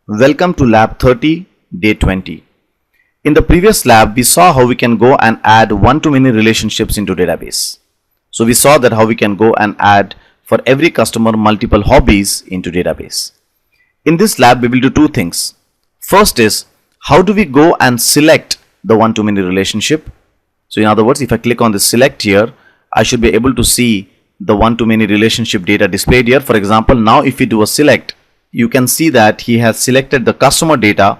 Welcome to Lab 30, Day 20. In the previous lab, we saw how we can go and add one-to-many relationships into database. So we saw that how we can go and add for every customer multiple hobbies into database. In this lab, we will do two things. First is, how do we go and select the one-to-many relationship? So in other words, if I click on the select here, I should be able to see the one-to-many relationship data displayed here. For example, now if we do a select, you can see that he has selected the customer data,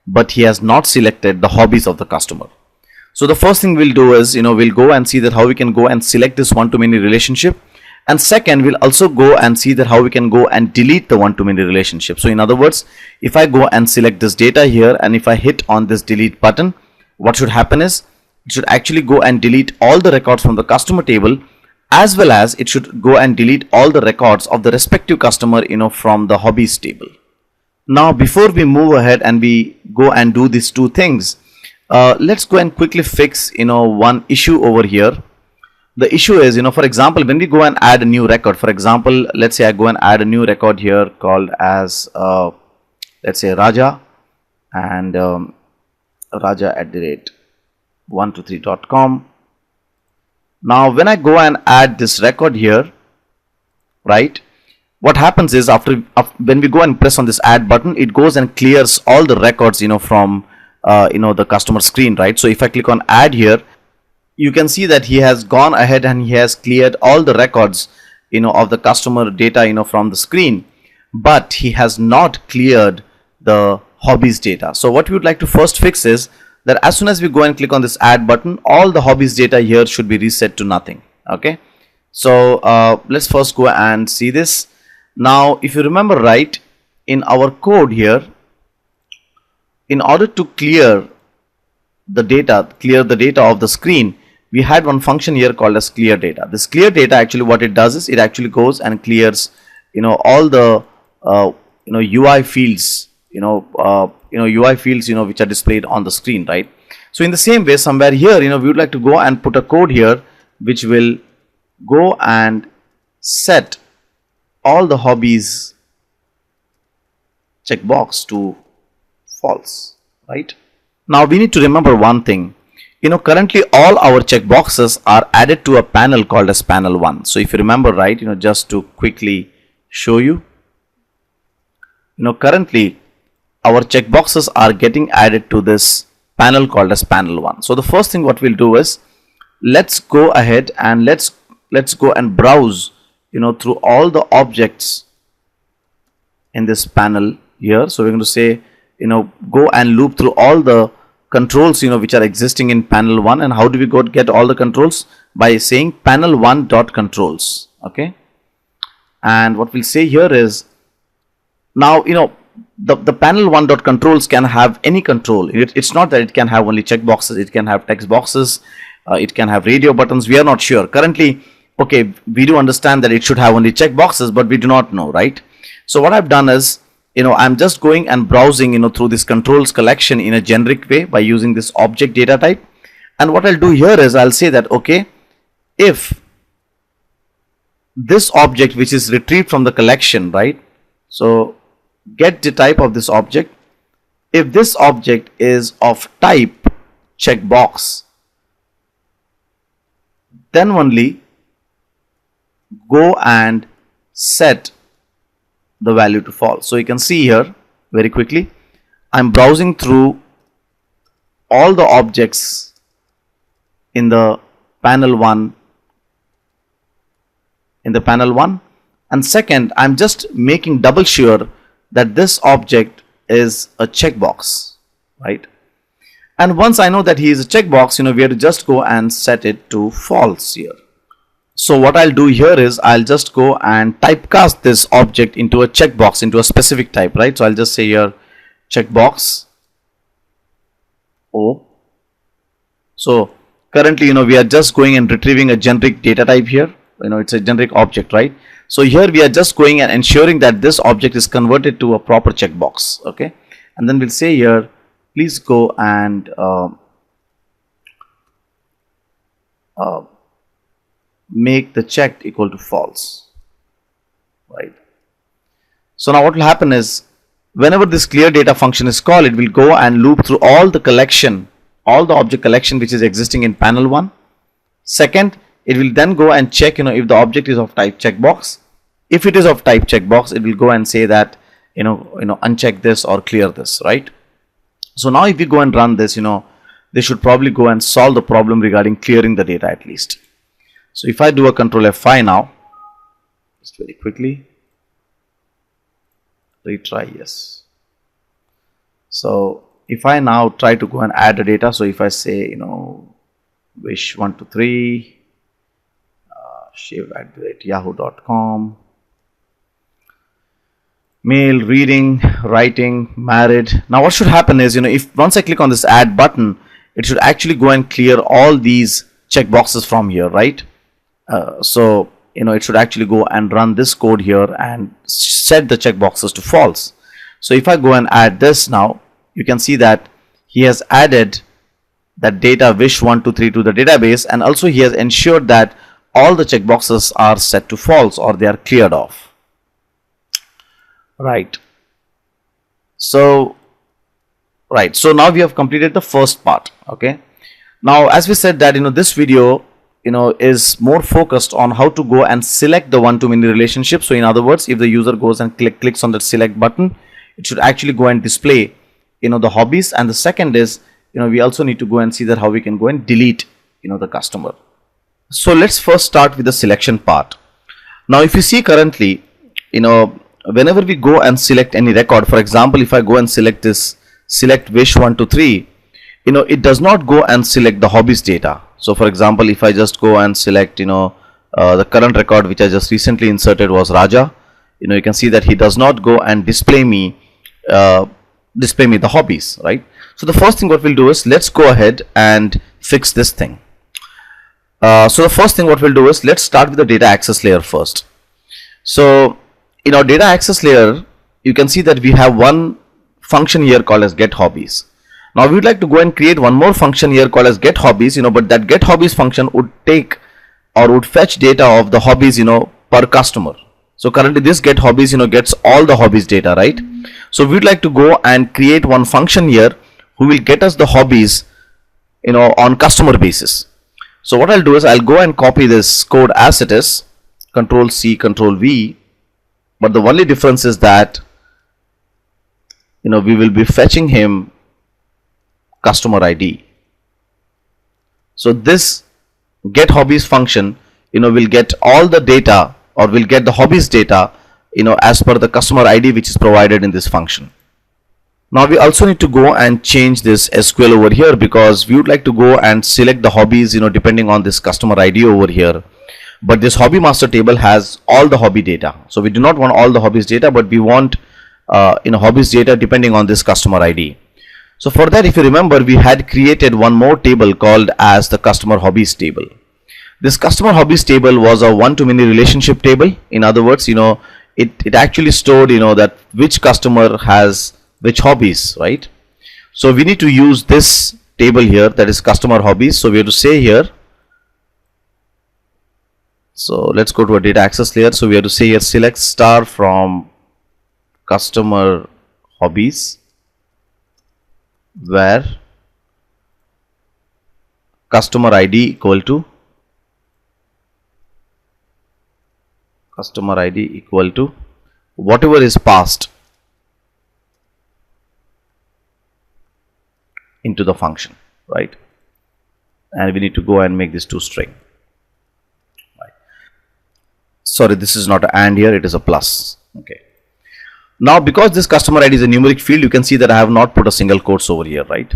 but he has not selected the hobbies of the customer. So the first thing we'll do is, we'll go and see that how we can go and select this one-to-many relationship. And second, we'll also go and see that how we can go and delete the one-to-many relationship. So in other words, if I go and select this data here, and if I hit on this delete button, what should happen is, it should actually go and delete all the records from the customer table, as well as it should go and delete all the records of the respective customer from the hobbies table. Now before we move ahead and we go and do these two things, let's go and quickly fix one issue over here. The issue is, for example, when we go and add a new record, for example, let's say I go and add a new record here called as let's say Raja, and raja@123.com. Now when I go and add this record here, right, what happens is when we go and press on this add button, it goes and clears all the records from the customer screen, right? So if I click on add here, you can see that he has gone ahead and he has cleared all the records of the customer data from the screen, but he has not cleared the hobbies data. So what we would like to first fix is that as soon as we go and click on this add button, all the hobbies data here should be reset to nothing. Okay, so let's first go and see this. Now if you remember right, in our code here, in order to clear the data of the screen, we had one function here called as clear data. This clear data, actually what it does is it actually goes and clears all the UI fields UI fields which are displayed on the screen, right? So in the same way, somewhere here we would like to go and put a code here which will go and set all the hobbies checkbox to false, right? Now we need to remember one thing. Currently all our checkboxes are added to a panel called as panel 1. So if you remember right, just to quickly show you, currently our checkboxes are getting added to this panel called as panel 1. So the first thing what we'll do is, let's go ahead and let's go and browse through all the objects in this panel here. So we're going to say go and loop through all the controls which are existing in panel 1. And how do we go get all the controls? By saying panel 1 dot controls. Okay, and what we'll say here is, now the panel 1 dot controls can have any control. It's not that it can have only checkboxes, it can have text boxes, it can have radio buttons. We are not sure currently. Okay, we do understand that it should have only checkboxes, but we do not know, right? So what I've done is, I'm just going and browsing through this controls collection in a generic way by using this object data type. And what I'll do here is I'll say that, okay, if this object which is retrieved from the collection, right, so get the type of this object, if this object is of type checkbox, then only go and set the value to false. So you can see here very quickly, I'm browsing through all the objects in the panel 1, and second, I'm just making double sure that this object is a checkbox, right? And once I know that he is a checkbox, we have to just go and set it to false here. So what I'll do here is I'll just go and typecast this object into a checkbox, into a specific type, right? So I'll just say here checkbox O. So currently we are just going and retrieving a generic data type here. It's a generic object, right? So here we are just going and ensuring that this object is converted to a proper checkbox. Okay, and then we'll say here, please go and make the checked equal to false, right? So now what will happen is, whenever this clear data function is called, it will go and loop through all the collection, all the object collection which is existing in panel 1. Second, it will then go and check, if the object is of type checkbox. If it is of type checkbox, it will go and say that, uncheck this or clear this, right? So now if we go and run this, they should probably go and solve the problem regarding clearing the data at least. So if I do a control F5 now, just very quickly, retry, yes. So if I now try to go and add the data, so if I say, wish123, shiv@yahoo.com, mail, reading, writing, married. Now what should happen is, if once I click on this add button, it should actually go and clear all these checkboxes from here, right? So it should actually go and run this code here and set the checkboxes to false. So if I go and add this now, you can see that he has added that data wish123 to the database, and also he has ensured that all the checkboxes are set to false or they are cleared off. Right. So now we have completed the first part. Okay. Now, as we said that this video is more focused on how to go and select the one-to-many relationship. So in other words, if the user goes and clicks on the select button, it should actually go and display the hobbies. And the second is we also need to go and see that how we can go and delete the customer. So let's first start with the selection part. Now if you see currently, whenever we go and select any record, for example, if I go and select this, select wish123, it does not go and select the hobbies data. So for example, if I just go and select, the current record which I just recently inserted was Raja, you can see that he does not go and display me the hobbies, right? So the first thing what we'll do is, let's go ahead and fix this thing. So the first thing what we'll do is, let's start with the data access layer first. So in our data access layer, you can see that we have one function here called as get hobbies. Now we would like to go and create one more function here called as get hobbies, but that get hobbies function would take or would fetch data of the hobbies, per customer. So currently this get hobbies, gets all the hobbies data, right? So we would like to go and create one function here who will get us the hobbies, on customer basis. So what I'll do is, I'll go and copy this code as it is, Control C, Control V, but the only difference is that, we will be fetching him customer ID. So this get hobbies function, will get all the data, or will get the hobbies data, as per the customer ID which is provided in this function. Now we also need to go and change this SQL over here, because we would like to go and select the hobbies, depending on this customer ID over here. But this hobby master table has all the hobby data. So we do not want all the hobbies data, but we want hobbies data depending on this customer ID. So for that, if you remember, we had created one more table called as the customer hobbies table. This customer hobbies table was a one-to-many relationship table. In other words, it actually stored, that which customer has which hobbies, right? So we need to use this table here, that is customer hobbies. So we have to say here, so let's go to a data access layer. So we have to say here, select star from customer hobbies, where customer ID equal to whatever is passed into the function, right? And we need to go and make this to string. Right. Sorry, this is not an and here, it is a plus. Okay. Now because this customer ID is a numeric field, you can see that I have not put a single quotes over here, right?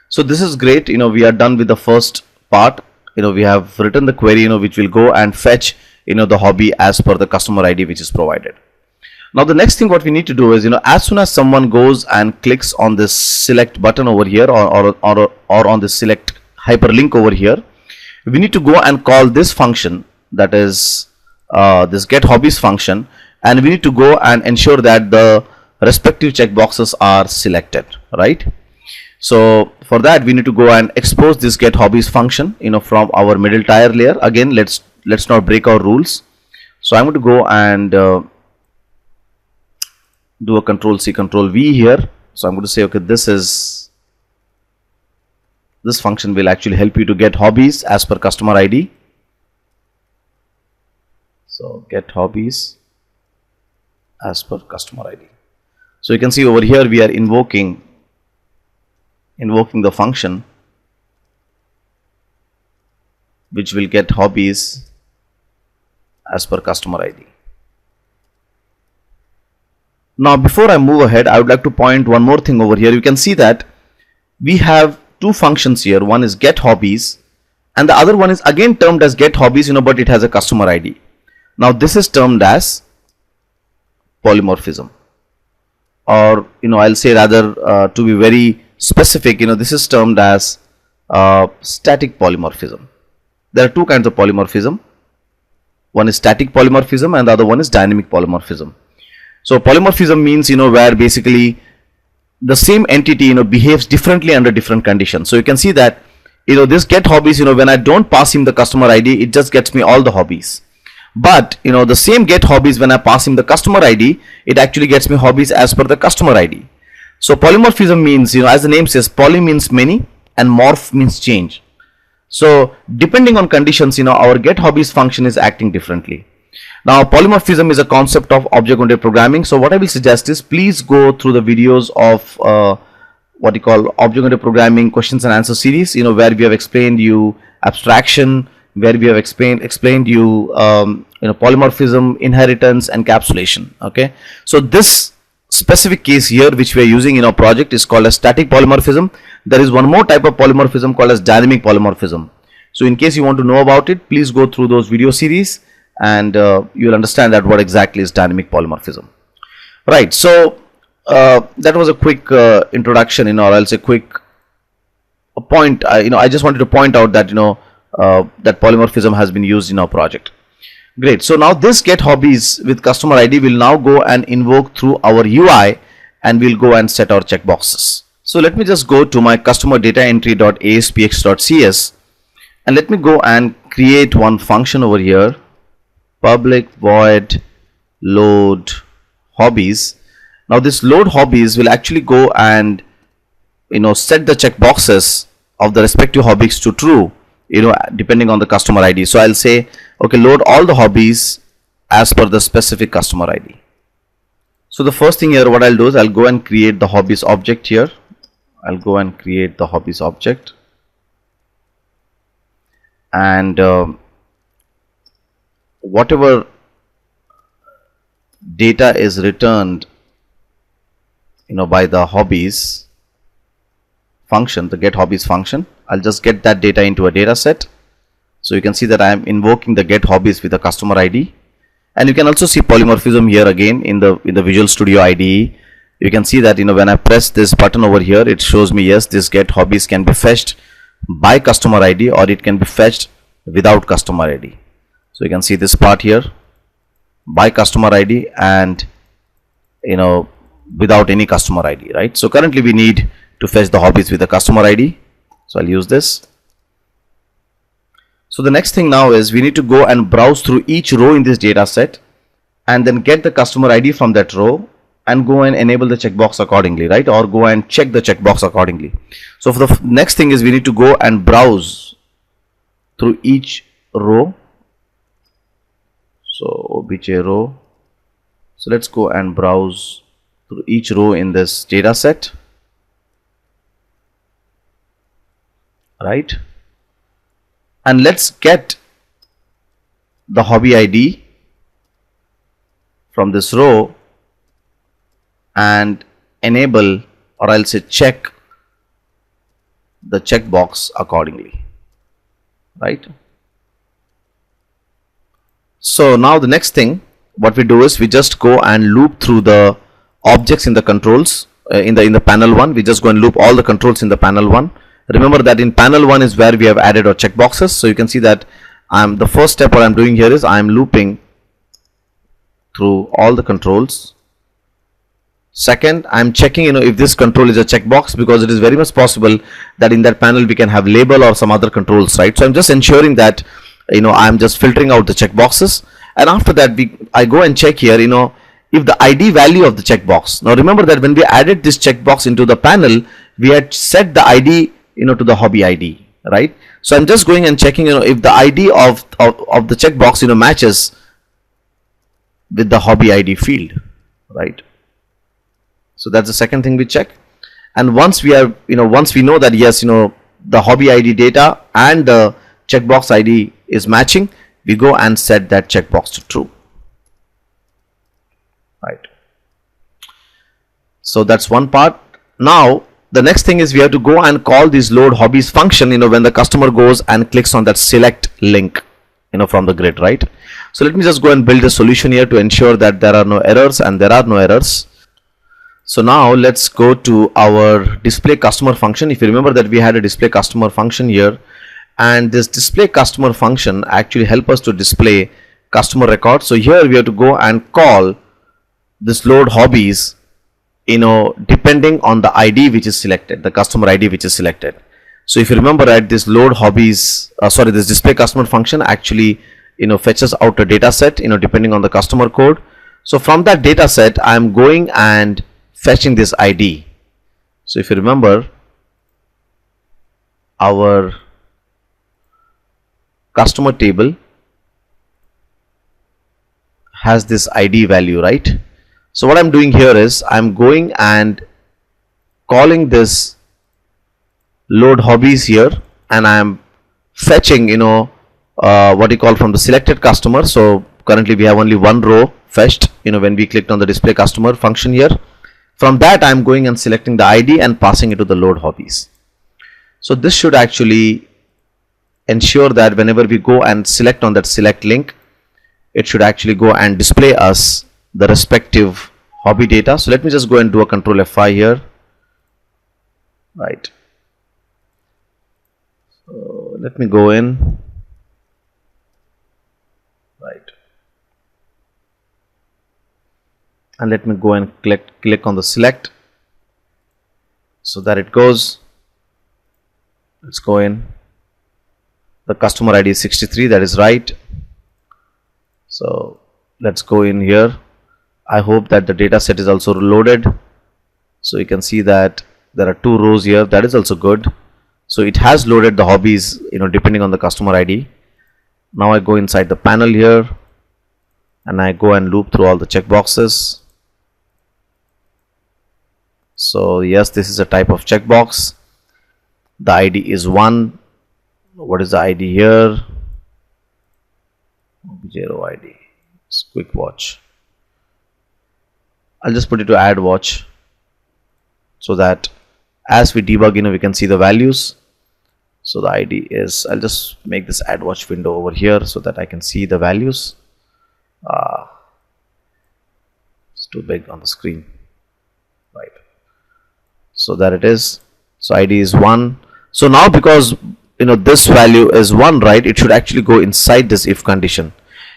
So this is great. We are done with the first part. We have written the query, which will go and fetch, the hobby as per the customer ID which is provided. Now the next thing what we need to do is, as soon as someone goes and clicks on this select button over here, or on the select hyperlink over here, we need to go and call this function, that is this get hobbies function, and we need to go and ensure that the respective checkboxes are selected, right? So for that we need to go and expose this get hobbies function, from our middle tier layer. Again, let's not break our rules. So I'm going to go and do a control C, control V here. So I'm going to say, okay, this function will actually help you to get hobbies as per customer ID. So get hobbies as per customer ID. So you can see over here we are invoking the function which will get hobbies as per customer ID. Now before I move ahead, I would like to point one more thing over here. You can see that we have two functions here. One is get hobbies and the other one is again termed as get hobbies, but it has a customer ID. Now this is termed as polymorphism, or I'll say rather to be very specific, this is termed as static polymorphism. There are two kinds of polymorphism. One is static polymorphism and the other one is dynamic polymorphism. So polymorphism means where basically the same entity behaves differently under different conditions. So you can see that this get hobbies, when I don't pass him the customer ID, it just gets me all the hobbies. But the same get hobbies, when I pass him the customer ID, it actually gets me hobbies as per the customer ID. So polymorphism means, as the name says, poly means many and morph means change. So depending on conditions, our get hobbies function is acting differently. Now polymorphism is a concept of object-oriented programming. So what I will suggest is please go through the videos of what you call object-oriented programming questions and answer series, where we have explained you abstraction, where we have explained you polymorphism, inheritance, encapsulation. Okay, so this specific case here which we are using in our project is called as static polymorphism. There is one more type of polymorphism called as dynamic polymorphism. So in case you want to know about it, please go through those video series and you will understand that what exactly is dynamic polymorphism. Right, so that was a quick introduction, or I'll say quick point. I just wanted to point out that that polymorphism has been used in our project. Great. So now this get hobbies with customer ID will now go and invoke through our UI, and we'll go and set our checkboxes. So let me just go to my customer data entry.aspx.cs and let me go and create one function over here, public void load hobbies. Now this load hobbies will actually go and set the checkboxes of the respective hobbies to true, depending on the customer ID. So I'll say, okay, load all the hobbies as per the specific customer ID. So the first thing here, what I'll do is I'll go and create the hobbies object here. I'll go and create the hobbies object, and whatever data is returned by the hobbies function, the get hobbies function, I'll just get that data into a data set. So you can see that I am invoking the get hobbies with the customer ID, and you can also see polymorphism here again in the Visual Studio IDE. You can see that when I press this button over here, it shows me yes, this get hobbies can be fetched by customer ID or it can be fetched without customer ID. So you can see this part here, by customer ID and without any customer ID, right? So currently we need to fetch the hobbies with the customer ID. So I'll use this. So the next thing now is we need to go and browse through each row in this data set and then get the customer ID from that row and go and enable the checkbox accordingly, right? Or go and check the checkbox accordingly. So for the next thing is we need to go and browse through each row. So obj row. So let's go and browse through each row in this data set, right? And let's get the hobby ID from this row and enable, or I'll say check the checkbox accordingly, right? So now the next thing what we do is we just go and loop through the objects in the controls in the panel 1. We just go and loop all the controls in the panel 1. Remember that in panel 1 is where we have added our checkboxes. So you can see that the first step what I'm doing here is I'm looping through all the controls. Second, I'm checking if this control is a checkbox, because it is very much possible that in that panel we can have label or some other controls, right? So I'm just ensuring that I'm just filtering out the checkboxes, and after that I go and check here if the ID value of the checkbox. Now remember that when we added this checkbox into the panel, we had set the ID, to the hobby ID, right? So I'm just going and checking, if the ID of the checkbox, matches with the hobby ID field, right? So that's the second thing we check. And once we are, once we know that yes, the hobby ID data and the checkbox ID is matching, we go and set that checkbox to true, right? So that's one part. Now the next thing is we have to go and call this load hobbies function, when the customer goes and clicks on that select link, from the grid, right? So let me just go and build a solution here to ensure that there are no errors, and there are no errors. So now let's go to our display customer function. If you remember that we had a display customer function here, and this display customer function actually help us to display customer record. So here we have to go and call this load hobbies, depending on the ID which is selected, the customer ID which is selected. So if you remember, right, this load hobbies, this display customer function actually, fetches out a data set, depending on the customer code. So from that data set, I am going and fetching this ID. So if you remember, our customer table has this ID value, right? So what I'm doing here is I'm going and calling this load hobbies here, and I'm fetching, what you call from the selected customer. So currently we have only one row fetched, when we clicked on the display customer function here. From that, I'm going and selecting the ID and passing it to the load hobbies. So this should actually ensure that whenever we go and select on that select link, it should actually go and display us the respective hobby data. So let me just go and do a control F5 here, right? So let me go in, right, and let me go and click on the select, so that it goes. Let's go in. The customer ID is 63, that is right. So let's go in here. I hope that the data set is also loaded. So you can see that there are two rows here. That is also good. So it has loaded the hobbies, depending on the customer ID. Now I go inside the panel here, and I go and loop through all the checkboxes. So yes, this is a type of checkbox. The ID is 1. What is the ID here? 0 ID. It's quick watch. I'll just put it to add watch, so that as we debug, we can see the values. So the ID is, I'll just make this add watch window over here so that I can see the values. It's too big on the screen, right? So that it is. So ID is 1. So now because this value is 1, right, it should actually go inside this if condition.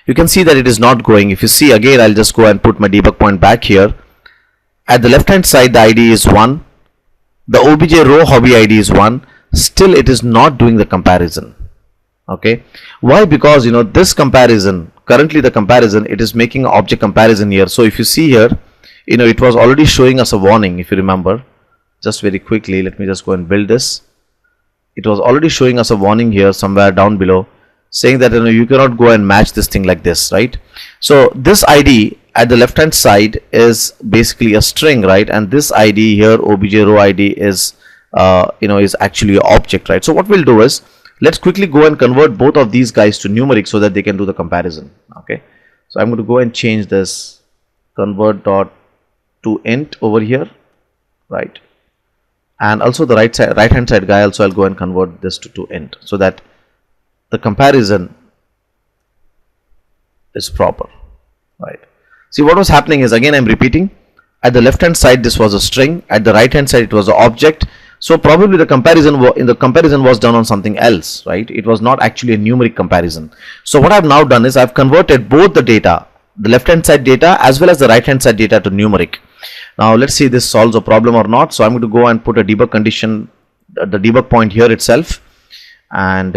You can see that it is not going. If you see again, I'll just go and put my debug point back here. At the left hand side, the ID is 1. The OBJ row hobby ID is 1. Still it is not doing the comparison. Okay. Why? Because this comparison, currently the comparison, it is making an object comparison here. So if you see here, it was already showing us a warning. If you remember, just very quickly, let me just go and build this. It was already showing us a warning here somewhere down below, saying that you cannot go and match this thing like this, right? So this ID at the left hand side is basically a string, right? And this ID here, OBJ row ID, is is actually an object, right? So what we'll do is, let's quickly go and convert both of these guys to numeric so that they can do the comparison. Okay, so I'm going to go and change this convert dot to int over here, right? And also the right hand side guy also, I'll go and convert this to int, so that the comparison is proper, right? See, what was happening is, again I'm repeating, at the left hand side this was a string, at the right hand side it was an object. So probably the comparison was done on something else, right? It was not actually a numeric comparison. So what I've now done is I've converted both the data, the left hand side data as well as the right hand side data, to numeric. Now let's see if this solves a problem or not. So I'm going to go and put a debug condition at the debug point here itself, and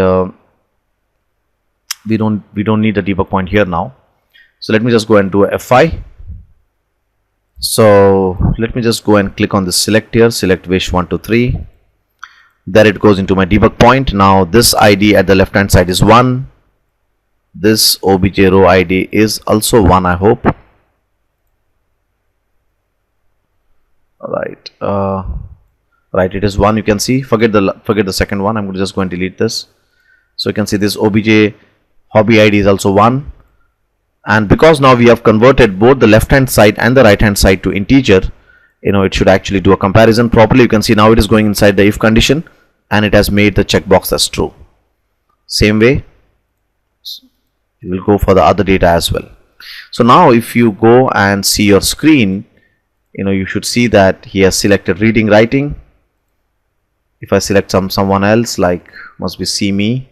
we don't need a debug point here now. So let me just go and do a F5. So let me just go and click on this select here, select wish 1 2 3. There it goes into my debug point. Now this ID at the left hand side is 1. This obj row ID is also 1, I hope. Right, right, it is 1. You can see, forget the second one. I'm going to just go and delete this. So you can see this obj hobby ID is also 1. And because now we have converted both the left hand side and the right hand side to integer, it should actually do a comparison properly. You can see now it is going inside the if condition and it has made the checkbox as true. Same way you will go for the other data as well. So now if you go and see your screen, you should see that he has selected reading writing. If I select someone else, like must be see me,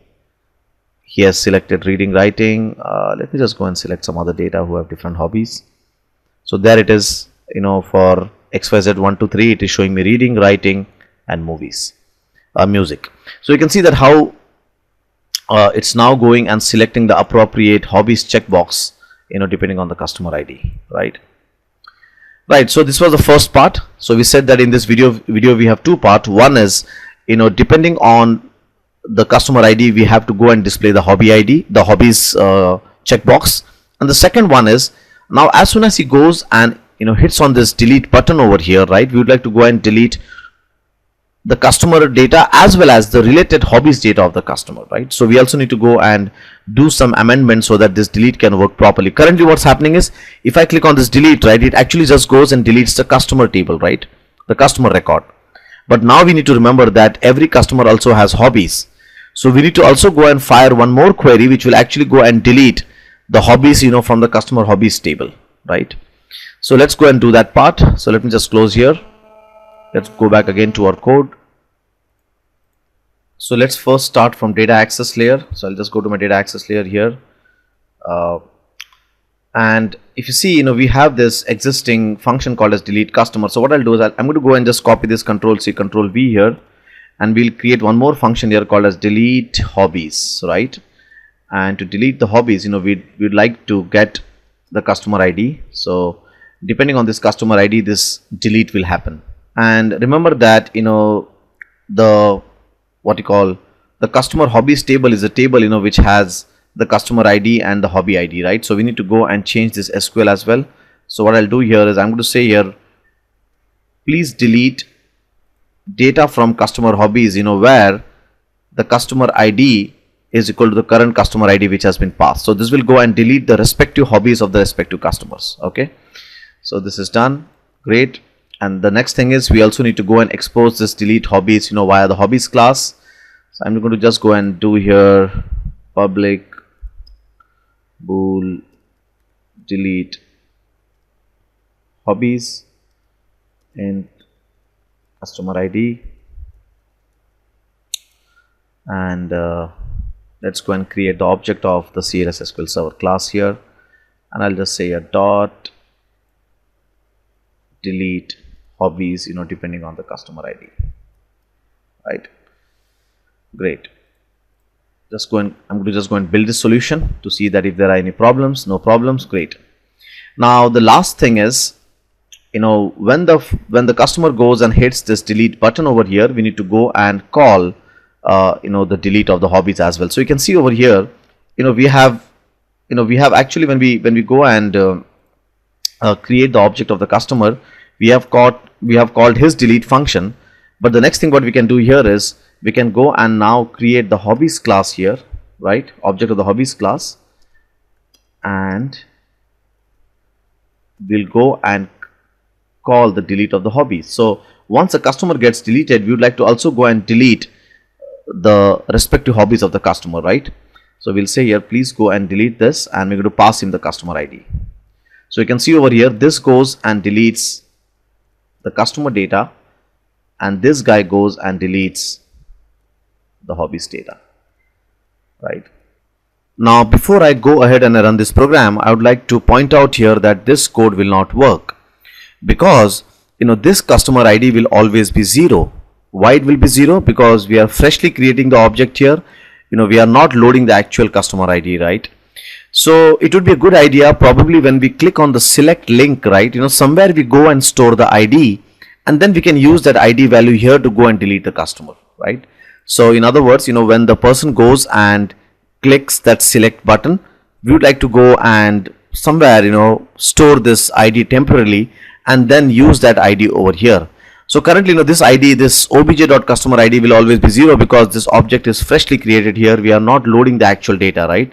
he has selected reading writing. Let me just go and select some other data who have different hobbies. So there it is, for XYZ 1 2 3 it is showing me reading, writing and music. So you can see that how it's now going and selecting the appropriate hobbies checkbox, depending on the customer ID, right? So this was the first part. So we said that in this video we have two parts. One is, depending on the customer ID, we have to go and display the hobby ID, the hobbies checkbox. And the second one is, now as soon as he goes and hits on this delete button over here, right, we would like to go and delete the customer data as well as the related hobbies data of the customer, right? So we also need to go and do some amendments so that this delete can work properly. Currently what's happening is, if I click on this delete, right, it actually just goes and deletes the customer table, right, the customer record. But now we need to remember that every customer also has hobbies. So we need to also go and fire one more query which will actually go and delete the hobbies, from the customer hobbies table, right? So let's go and do that part. So let me just close here. Let's go back again to our code. So let's first start from data access layer. So I'll just go to my data access layer here. And if you see, we have this existing function called as delete customer. So what I'll do is I'm going to go and just copy this Control C, Control V here. And we'll create one more function here called as delete hobbies, right? And to delete the hobbies, we'd like to get the customer ID. So depending on this customer ID, this delete will happen. And remember that, the customer hobbies table is a table, which has the customer ID and the hobby ID, right? So we need to go and change this SQL as well. So what I'll do here is I'm going to say here, please delete data from customer hobbies, where the customer ID is equal to the current customer ID which has been passed. So this will go and delete the respective hobbies of the respective customers. Okay, so this is done. Great. And the next thing is, we also need to go and expose this delete hobbies, via the hobbies class. So I'm going to just go and do here public bool delete hobbies and customer ID, and let's go and create the object of the CLS SQL Server class here, and I'll just say a dot delete hobbies, depending on the customer ID, right? Great. I'm going to just go and build this solution to see that if there are any problems. No problems. Great. Now the last thing is, when the customer goes and hits this delete button over here, we need to go and call the delete of the hobbies as well. So you can see over here, we have actually, when we go and create the object of the customer, we have called his delete function. But the next thing what we can do here is, we can go and now create the hobbies class here, right? Object of the hobbies class, and we'll go and call the delete of the hobbies. So once a customer gets deleted, we would like to also go and delete the respective hobbies of the customer, right? So we'll say here, please go and delete this, and we're going to pass him the customer ID. So you can see over here, this goes and deletes the customer data, and this guy goes and deletes the hobbies data, right? Now before I go ahead and run this program, I would like to point out here that this code will not work, because this customer ID will always be 0. Why it will be 0? Because we are freshly creating the object here. We are not loading the actual customer ID, right? So it would be a good idea probably when we click on the select link, right, somewhere we go and store the ID, and then we can use that ID value here to go and delete the customer, right? So in other words, when the person goes and clicks that select button, we would like to go and somewhere store this ID temporarily and then use that ID over here. So currently this ID, this obj.customer ID will always be 0 because this object is freshly created here. We are not loading the actual data, right?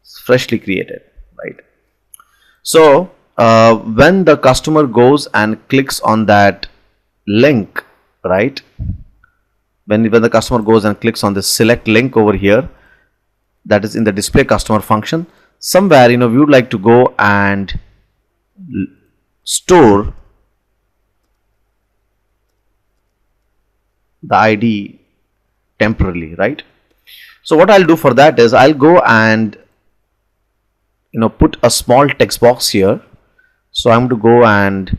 It's freshly created, right? So when the customer goes and clicks on that link, right, when the customer goes and clicks on this select link over here, that is in the display customer function, somewhere we would like to go and store the ID temporarily, right? So what I'll do for that is I'll go and put a small text box here. So I'm going to go and,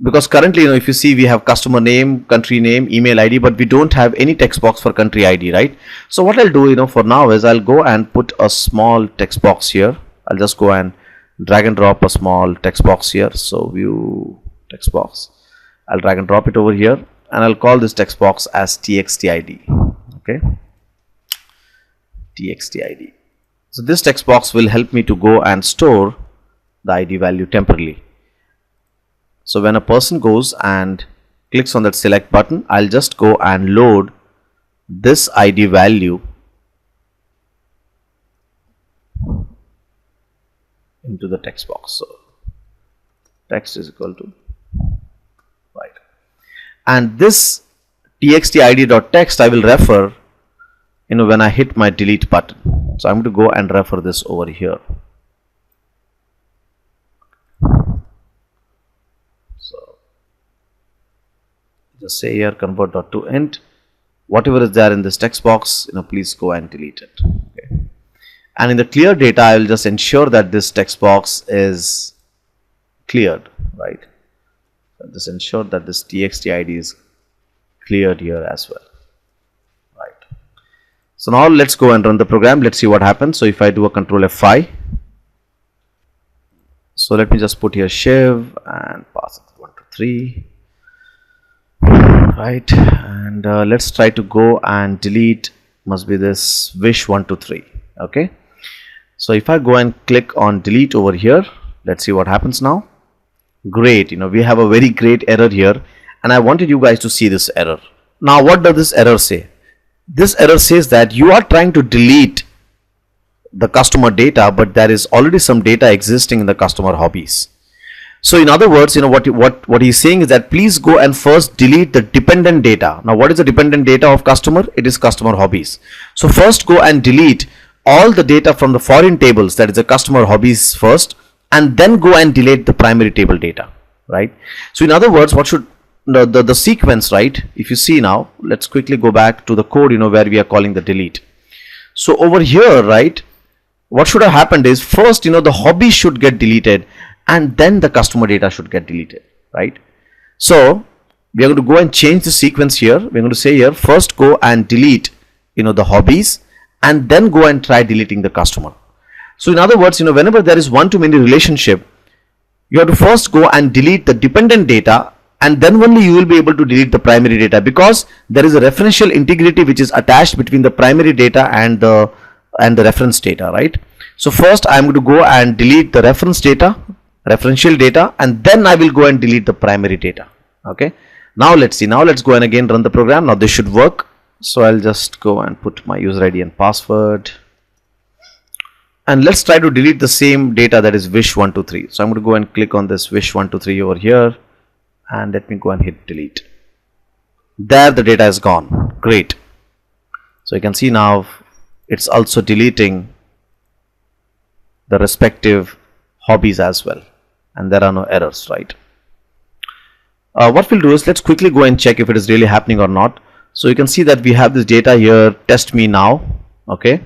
because currently if you see, we have customer name, country name, email ID, but we don't have any text box for country ID, right? So what I'll do for now is I'll go and put a small text box here. I'll just go and drag and drop a small text box here. So view text box, I'll drag and drop it over here, and I'll call this text box as txtid. Okay, txtid. So this text box will help me to go and store the ID value temporarily. So when a person goes and clicks on that select button, I'll just go and load this ID value into the text box. So text is equal to, right, and this txtid.text I will refer when I hit my delete button. So I'm going to go and refer this over here. So just say here convert.toInt, whatever is there in this text box, please go and delete it. Okay. And in the clear data, I will just ensure that this text box is cleared, right? So just ensure that this txtid is cleared here as well, right? So now let's go and run the program. Let's see what happens. So if I do a control F5, so let me just put here Shiv and pass it 1 to 3, right? And let's try to go and delete, must be this wish 1 to 3. Okay. So if I go and click on delete over here, let's see what happens now. Great, we have a very great error here, and I wanted you guys to see this error. Now what does this error say? This error says that you are trying to delete the customer data, but there is already some data existing in the customer hobbies. So in other words, what he's saying is that please go and first delete the dependent data. Now what is the dependent data of customer? It is customer hobbies. So first go and delete all the data from the foreign tables, that is the customer hobbies first, and then go and delete the primary table data, right? So in other words, what should the sequence, right? If you see now, let's quickly go back to the code, where we are calling the delete. So over here, right, what should have happened is first, the hobby should get deleted, and then the customer data should get deleted, right? So we are going to go and change the sequence here. We're going to say here, first go and delete, the hobbies, and then go and try deleting the customer. So in other words, whenever there is one-to-many relationship, you have to first go and delete the dependent data, and then only you will be able to delete the primary data, because there is a referential integrity which is attached between the primary data and the reference data, right? So first I am going to go and delete the reference data, referential data, and then I will go and delete the primary data. Okay. Now let's see. Now let's go and again run the program. Now this should work. So I'll just go and put my user ID and password, and let's try to delete the same data, that is wish 1 to 3. So I'm going to go and click on this wish 1 to 3 over here, and let me go and hit delete. There the data is gone. Great. So you can see now it's also deleting the respective hobbies as well, and there are no errors, right? What we'll do is let's quickly go and check if it is really happening or not. So you can see that we have this data here, test me now. Okay.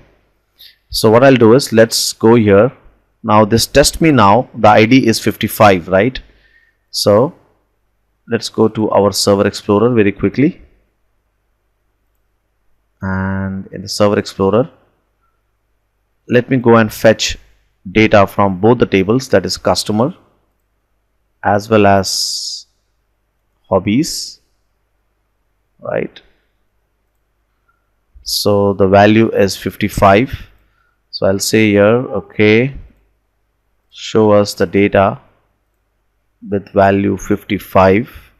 So what I'll do is let's go here. Now this test me now, the ID is 55, right? So let's go to our server explorer very quickly, and in the server explorer let me go and fetch data from both the tables, that is customer as well as hobbies, right? So the value is 55. So I'll say here, okay, show us the data with value 55,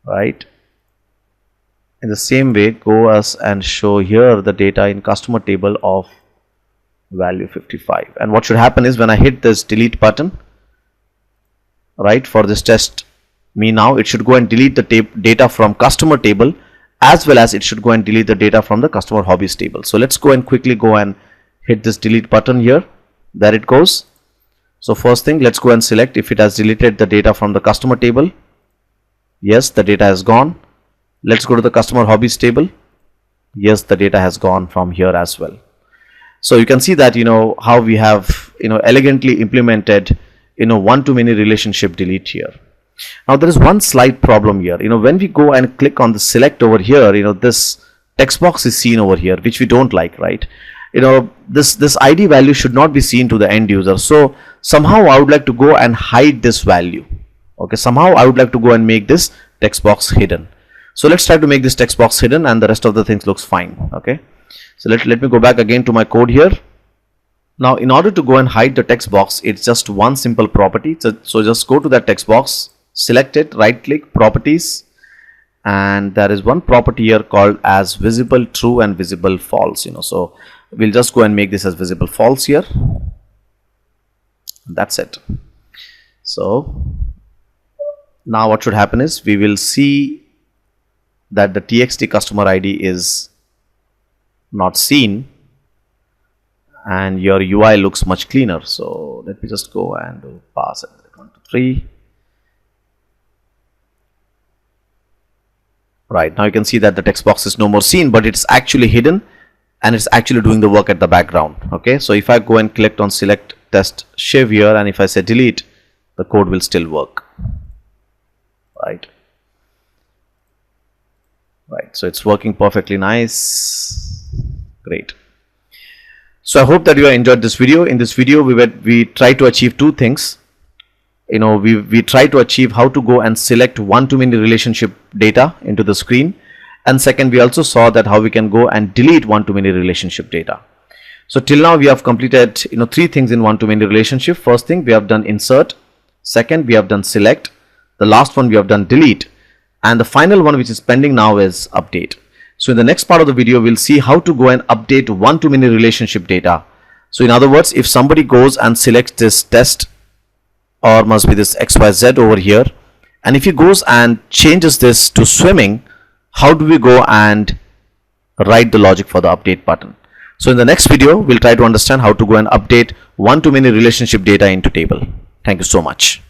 right? In the same way, go us and show here the data in customer table of value 55. And what should happen is when I hit this delete button, right, for this test me now, it should go and delete the data from customer table as well as it should go and delete the data from the customer hobbies table. So let's go and quickly go and hit this delete button here. There it goes. So first thing, let's go and select if it has deleted the data from the customer table. Yes, the data has gone. Let's go to the customer hobbies table. Yes, the data has gone from here as well. So you can see that, how we have, elegantly implemented, one-to-many relationship delete here. Now there is one slight problem here. When we go and click on the select over here, this text box is seen over here, which we don't like, right? This ID value should not be seen to the end user. So somehow I would like to go and hide this value. Okay, somehow I would like to go and make this text box hidden. So let's try to make this text box hidden and the rest of the things looks fine. Okay, so let me go back again to my code here. Now in order to go and hide the text box, it's just one simple property. So just go to that text box, select it, right click, properties, and there is one property here called as visible true and visible false. So we'll just go and make this as visible false here. That's it. So now what should happen is we will see that the txt customer ID is not seen and your UI looks much cleaner. So let me just go and do pass it 1 to 3. Right, now you can see that the text box is no more seen, but it's actually hidden and it's actually doing the work at the background. Okay, so if I go and click on select test shiv here and if I say delete, the code will still work. Right, so it's working perfectly nice. Great. So I hope that you have enjoyed this video. In this video we try to achieve two things. We try to achieve how to go and select one-to-many relationship data into the screen, and second, we also saw that how we can go and delete one-to-many relationship data. So till now we have completed three things in one-to-many relationship. First thing, we have done insert. Second, we have done select. The last one we have done delete, and the final one which is pending now is update. So in the next part of the video we'll see how to go and update one-to-many relationship data. So in other words, if somebody goes and selects this test, or must be this XYZ over here, and if he goes and changes this to swimming, how do we go and write the logic for the update button? So in the next video we'll try to understand how to go and update one-to-many relationship data into table. Thank you so much.